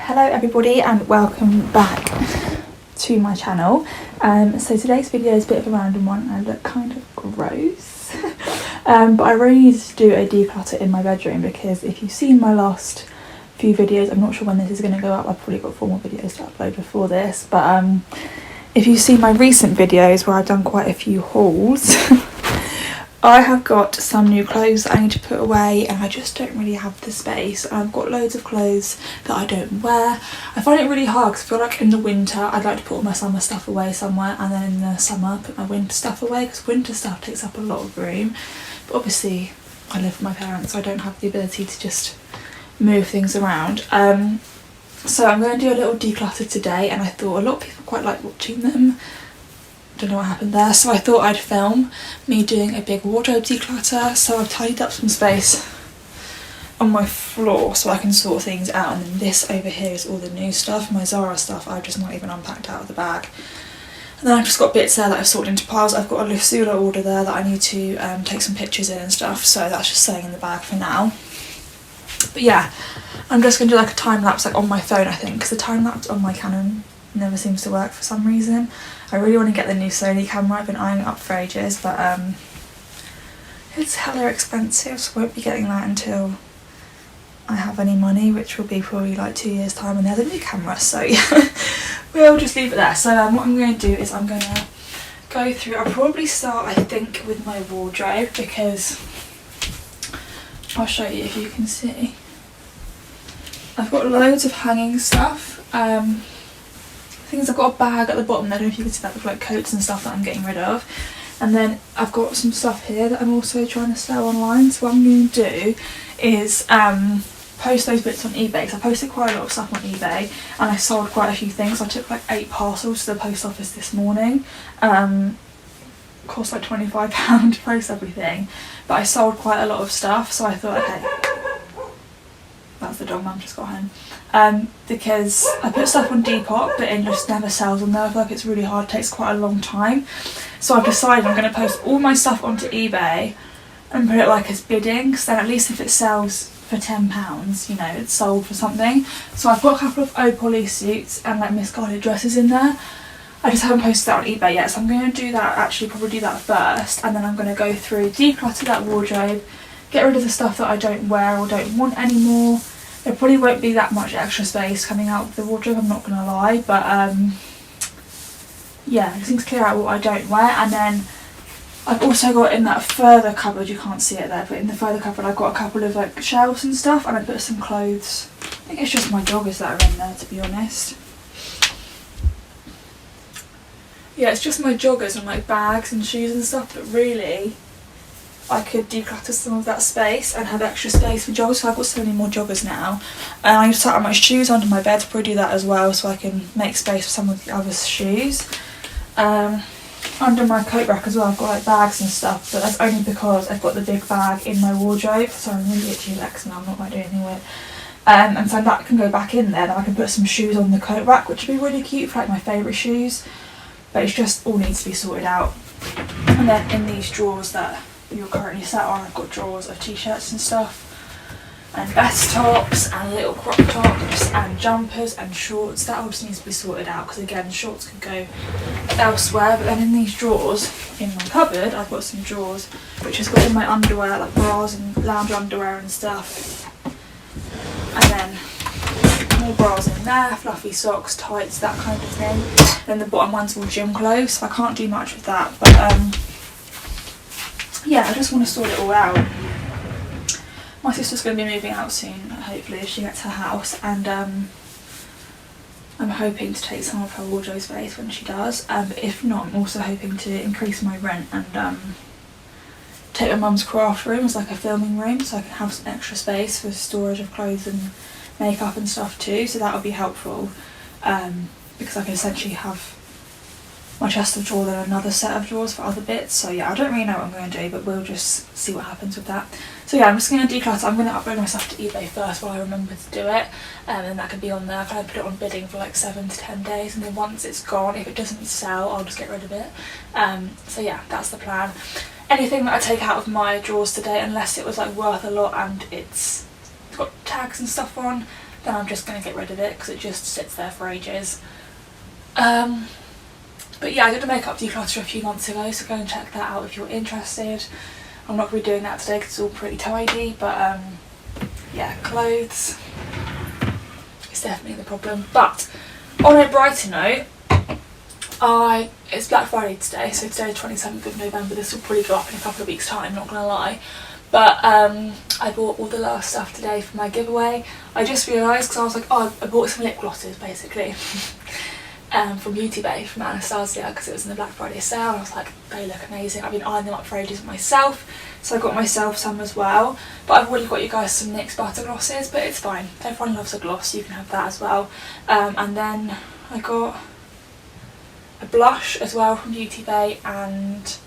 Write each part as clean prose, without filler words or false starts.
Hello everybody and welcome back to my channel. So today's video is a bit of a random one and I look kind of gross. But I really needed to do a declutter in my bedroom because if you've seen my last few videos, I'm not sure when this is going to go up, I've probably got 4 more videos to upload before this, but if you've seen my recent videos where I've done quite a few hauls, I have got some new clothes that I need to put away and I just don't really have the space. I've got loads of clothes that I don't wear. I find it really hard because I feel like in the winter I'd like to put all my summer stuff away somewhere and then in the summer put my winter stuff away because winter stuff takes up a lot of room. But obviously I live with my parents so I don't have the ability to just move things around. So I'm going to do a little declutter today and I thought a lot of people quite like watching them. Don't know what happened there, so I thought I'd film me doing a big wardrobe declutter. So I've tidied up some space on my floor so I can sort things out, and then this over here is all the new stuff. My Zara stuff I've just not even unpacked out of the bag, and then I've just got bits there that I've sorted into piles. I've got a Lucilla order there that I need to take some pictures in and stuff, so that's just staying in the bag for now. But yeah, I'm just going to do like a time lapse like on my phone, I think, because the time lapse on my Canon never seems to work for some reason. I really want to get the new Sony camera. I've been eyeing it up for ages, but it's hella expensive, so I won't be getting that until I have any money, which will be probably like 2 years time, and there's a new camera, so yeah. We'll just leave it there. So what I'm going to do is I'm going to go through, I'll probably start I think with my wardrobe because I'll show you if you can see. I've got loads of hanging stuff. Things, I've got a bag at the bottom there, I don't know if you can see that, with like coats and stuff that I'm getting rid of, and then I've got some stuff here that I'm also trying to sell online. So what I'm going to do is post those bits on eBay, because I posted quite a lot of stuff on eBay and I sold quite a few things. I took like 8 parcels to the post office this morning. Cost like £25 to post everything, but I sold quite a lot of stuff, so I thought, okay, that's the dog, mum just got home. Because I put stuff on Depop but it just never sells on there. I feel like it's really hard, it takes quite a long time. So I've decided I'm going to post all my stuff onto eBay and put it like as bidding, because then at least if it sells for £10, you know, it's sold for something. So I've got a couple of Opoly suits and like misguided dresses in there. I just haven't posted that on eBay yet, so I'm going to do that, actually probably do that first, and then I'm going to go through, declutter that wardrobe, get rid of the stuff that I don't wear or don't want anymore. There probably won't be that much extra space coming out of the wardrobe, I'm not going to lie, but yeah, I just need to clear out what I don't wear. And then I've also got in that further cupboard, you can't see it there, but in the further cupboard I've got a couple of like shelves and stuff, and I put some clothes. I think it's just my joggers that are in there, to be honest. Yeah, it's just my joggers and like bags and shoes and stuff, but really I could declutter some of that space and have extra space for joggers, so I've got so many more joggers now. And I just sat my shoes under my bed to probably do that as well, so I can make space for some of the other shoes. Under my coat rack as well I've got like bags and stuff, but that's only because I've got the big bag in my wardrobe. Sorry, I'm really itchy legs now, I'm not like doing anything weird. And so that can go back in there, then I can put some shoes on the coat rack, which would be really cute for like my favourite shoes. But it's just all needs to be sorted out. And then in these drawers that you're currently sat on, I've got drawers of t-shirts and stuff, and vest tops and little crop tops and jumpers and shorts. That all just needs to be sorted out, because again, shorts could go elsewhere. But then in these drawers in my cupboard I've got some drawers which has got all my underwear, like bras and lounge underwear and stuff, and then more bras in there, fluffy socks, tights, that kind of thing. Then the bottom one's all gym clothes, so I can't do much with that, but yeah, I just want to sort it all out. My sister's going to be moving out soon, hopefully, if she gets her house, and I'm hoping to take some of her wardrobe space when she does. But if not, I'm also hoping to increase my rent and take my mum's craft room as like a filming room, so I can have some extra space for storage of clothes and makeup and stuff too. So that would be helpful, because I can essentially have my chest of drawers and another set of drawers for other bits. So yeah, I don't really know what I'm going to do, but we'll just see what happens with that. So yeah, I'm just going to declutter. I'm going to upload my stuff to eBay first while I remember to do it, and then that could be on there. I put it on bidding for like 7 to 10 days, and then once it's gone, if it doesn't sell, I'll just get rid of it. So yeah, that's the plan. Anything that I take out of my drawers today, unless it was like worth a lot and it's got tags and stuff on, then I'm just going to get rid of it because it just sits there for ages. But yeah, I did a makeup declutter a few months ago, so go and check that out if you're interested. I'm not going to be doing that today because it's all pretty tidy, but yeah, clothes is definitely the problem. But on a brighter note, it's Black Friday today, so today the 27th of November. This will probably go up in a couple of weeks' time, not gonna lie. But I bought all the last stuff today for my giveaway. I just realised, because I was like, oh, I bought some lip glosses basically from Beauty Bay, from Anastasia, because it was in the Black Friday sale, and I was like, they look amazing. I've been eyeing them up for ages myself, so I got myself some as well. But I've already got you guys some NYX butter glosses, but it's fine. Everyone loves a gloss, so you can have that as well. And then I got a blush as well from Beauty Bay and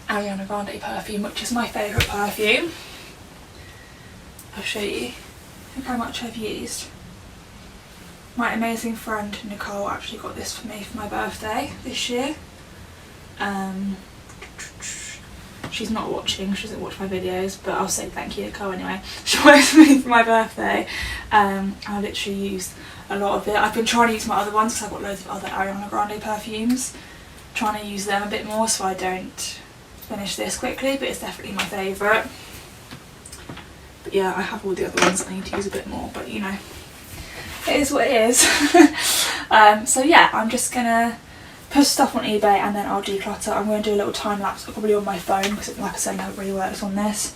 Ariana Grande perfume, which is my favourite perfume. I'll show you. Look how much I've used. My amazing friend Nicole actually got this for me for my birthday this year. She's not watching, she doesn't watch my videos, but I'll say thank you Nicole anyway. She got it for me for my birthday. I literally used a lot of it. I've been trying to use my other ones because I've got loads of other Ariana Grande perfumes. Trying to use them a bit more so I don't finish this quickly, but it's definitely my favourite. But yeah, I have all the other ones that I need to use a bit more, but you know, it is what it is. So yeah, I'm just gonna put stuff on eBay and then I'll declutter. I'm going to do a little time lapse probably on my phone because, like I said, it really works on this.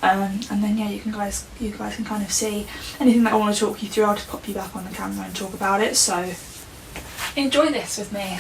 And then yeah, you guys can kind of see anything that I want to talk you through. I'll just pop you back on the camera and talk about it. So enjoy this with me.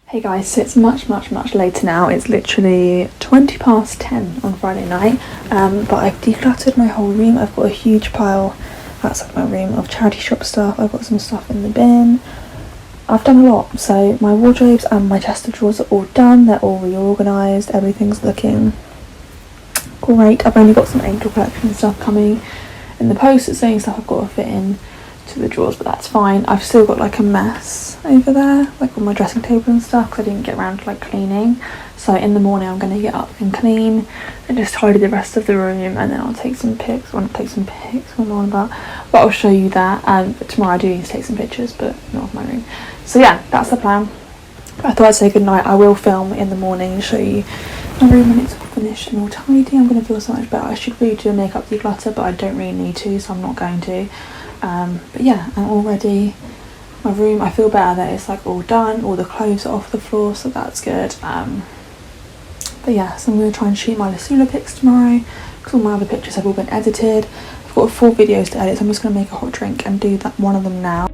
Hey guys, so it's much later now. It's literally 20 past 10 on Friday night, but I've decluttered my whole room. I've got a huge pile outside my room of charity shop stuff. I've got some stuff in the bin. I've done a lot. So my wardrobes and my chest of drawers are all done. They're all reorganised. Everything's looking great. I've only got some Angel collection stuff coming in the post. It's saying stuff I've got to fit in to the drawers, but that's fine. I've still got like a mess over there, like on my dressing table and stuff, because I didn't get around to like cleaning. So in the morning I'm going to get up and clean and just tidy the rest of the room, and then I'll take some pics. I want to take some pics, what am I on about? But I'll show you that. But tomorrow I do need to take some pictures, but not of my room. So yeah, that's the plan. I thought I'd say goodnight. I will film in the morning and show you my room when it's all finished and all tidy. I'm going to feel so much better. I should really do a makeup declutter, but I don't really need to, so I'm not going to. But yeah, I'm already, my room, I feel better that it's like all done, all the clothes are off the floor, so that's good. But yeah, so I'm going to try and shoot my Lasula pics tomorrow, because all my other pictures have all been edited. I've got 4 videos to edit, so I'm just going to make a hot drink and do that one of them now.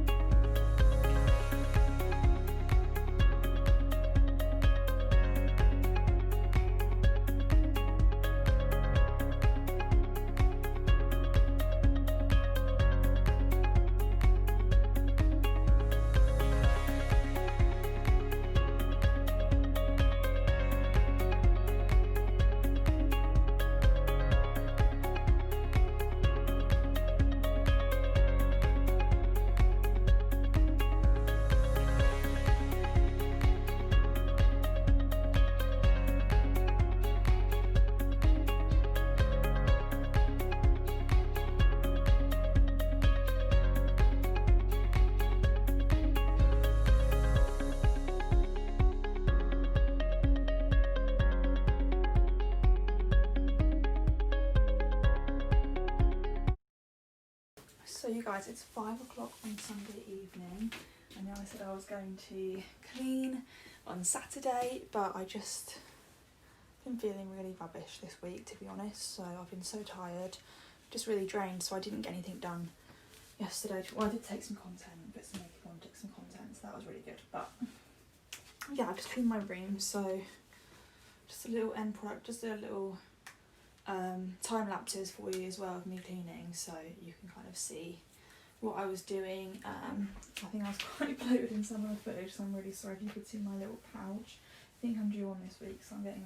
So you guys, it's 5 o'clock on Sunday evening. I know I said I was going to clean on Saturday, but I just been feeling really rubbish this week, to be honest. So I've been so tired, just really drained, so I didn't get anything done yesterday. Well, I did take some content, put some makeup on, took some content, so that was really good. But yeah, I just cleaned my room, so just a little end product, just a little time lapses for you as well of me cleaning, so you can kind of see what I was doing. I think I was quite bloated in some of the footage, so I'm really sorry if you could see my little pouch. I think I'm due on this week, so I'm getting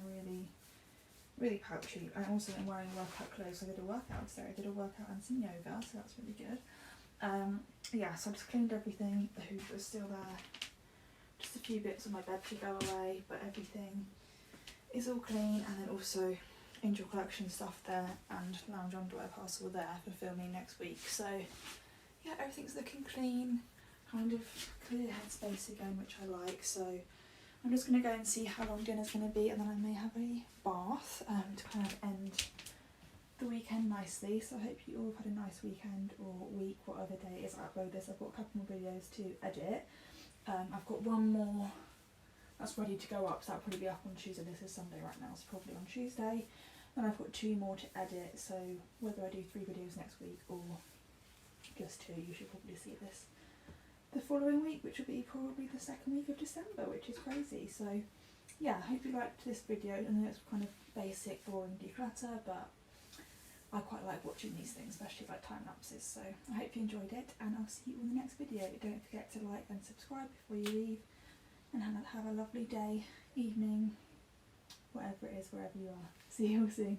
really pouchy. I also am wearing workout clothes. I did a workout today. I did a workout and some yoga, so that's really good. Yeah, so I just cleaned everything. The hoover is still there. Just a few bits on my bed to go away, but everything is all clean. And then also Angel Collection stuff there and lounge underwear parcel there for filming next week. So yeah, everything's looking clean, kind of clear headspace again, which I like. So I'm just going to go and see how long dinner's going to be, and then I may have a bath to kind of end the weekend nicely. So I hope you all have had a nice weekend or week, whatever day it is I upload this. I've got a couple more videos to edit. I've got one more that's ready to go up, so that'll probably be up on Tuesday. This is Sunday right now, so probably on Tuesday. Then I've got 2 more to edit, so whether I do 3 videos next week or just 2, you should probably see this the following week, which will be probably the 2nd week of December, which is crazy. So yeah, I hope you liked this video. I know it's kind of basic, boring declutter, but I quite like watching these things, especially like time lapses. So I hope you enjoyed it, and I'll see you in the next video. Don't forget to like and subscribe before you leave, and have a lovely day, evening, whatever it is, wherever you are. See you all soon.